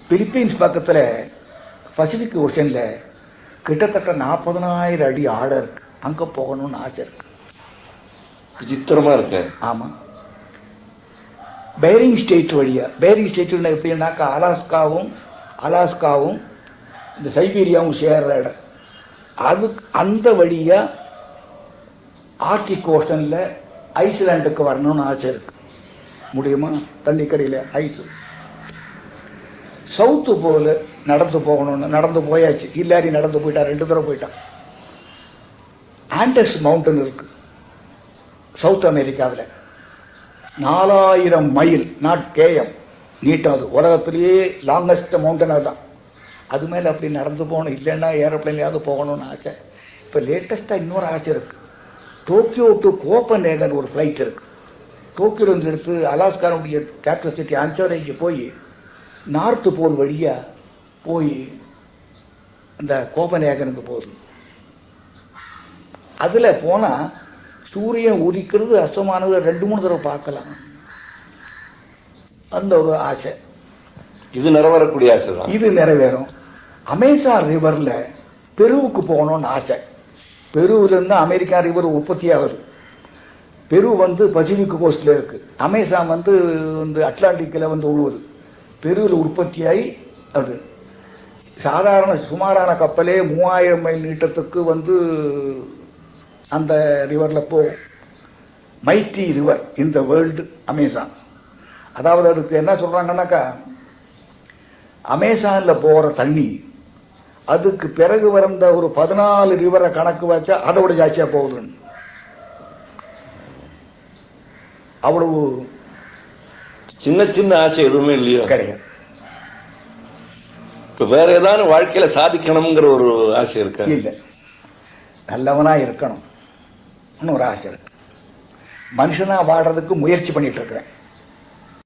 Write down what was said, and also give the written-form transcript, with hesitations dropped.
Philippines பக்கத்தில் Pacific ஓஷனில் கிட்டத்தட்ட 40,000 அடி ஆழம் இருக்கு. அங்கே போகணும்னு ஆசை இருக்கு. விசித்திரமா இருக்கு. ஆமாம். பேரிங் ஸ்டேட் வழியாக, பேரிங் ஸ்டேட் எப்படின்னாக்கா அலாஸ்காவும் இந்த சைபீரியாவும் சேர்ற இடம். அது அந்த வழியாக ஆர்டிக் ஓஷனில் ஐஸ்லாண்டுக்கு வரணும்னு ஆசை இருக்கு. முடியுமா? தண்ணிக்கடியில் ஐஸ். சவுத்து போல நடந்து போகணும்னு நடந்து போயாச்சு. ஹில்லாரி நடந்து போயிட்டா, 2 தடவை போயிட்டான். ஆண்டஸ் மவுண்டன் இருக்கு சவுத் அமெரிக்காவில். 4000 மைல், நாட் கேஎம் நீட்டம். அது உலகத்திலேயே லாங்கஸ்ட் மவுண்டன் அதுதான். அது மேலே அப்படி நடந்து போகணும், இல்லைன்னா ஏரோப்ளைன்லையாவது போகணும்னு ஆசை. இப்போ லேட்டஸ்ட்டாக இன்னொரு ஆசை இருக்கு. டோக்கியோ டு கோப்பன்ஹேகன் ஒரு ஃப்ளைட் இருக்கு. டோக்கியோலேருந்து எடுத்து அலாஸ்கானுடைய கேபிட்டல் சிட்டி ஆன்சோரேஜ் போய் நார்த்து போல் வழியாக போய் இந்த கோப்பன்ஹேகனுக்கு போகுது. அதில் போனால் சூரியன் உதிக்கிறது அஸ்தமானது 2-3 தடவை பார்க்கலாம். அந்த ஒரு ஆசை. இது நிறைவேறக்கூடிய ஆசை தான். இது நிறைவேறும். அமேசான் ரிவரில் பெருவுக்கு போகணும்னு ஆசை. பெருவிலேருந்து அமெரிக்கா ரிவர் உற்பத்தி ஆகுது. பெரு பசிபிக் கோஸ்டில் இருக்குது. அமேசான் அட்லாண்டிக்கில் உழுவுது. பெருவில் உற்பத்தியாகி அது சாதாரண சுமாரான கப்பலே 3000 மைல் நீட்டத்துக்கு அந்த ரிவரில் போகும். Mighty river in the world Amazon. அதாவது அதுக்கு என்ன சொல்கிறாங்கன்னாக்கா, அமேசானில் போகிற தண்ணி அதுக்கு பிறகு வந்த ஒரு 14 ரிவரை கணக்கு வச்சா அதோட ஜாஸ்தியாக போகுதுன்னு. அவ்வளவு சின்ன சின்ன ஆசை எதுவுமே இல்லையோ? கிடையாது. இப்ப வேற ஏதாவது வாழ்க்கையில சாதிக்கணுங்கிற ஒரு ஆசை இருக்கா? இல்லை. நல்லவனா இருக்கணும் ஒரு ஆசை இருக்கு. மனுஷனா வாடுறதுக்கு முயற்சி பண்ணிட்டு இருக்கிறேன்.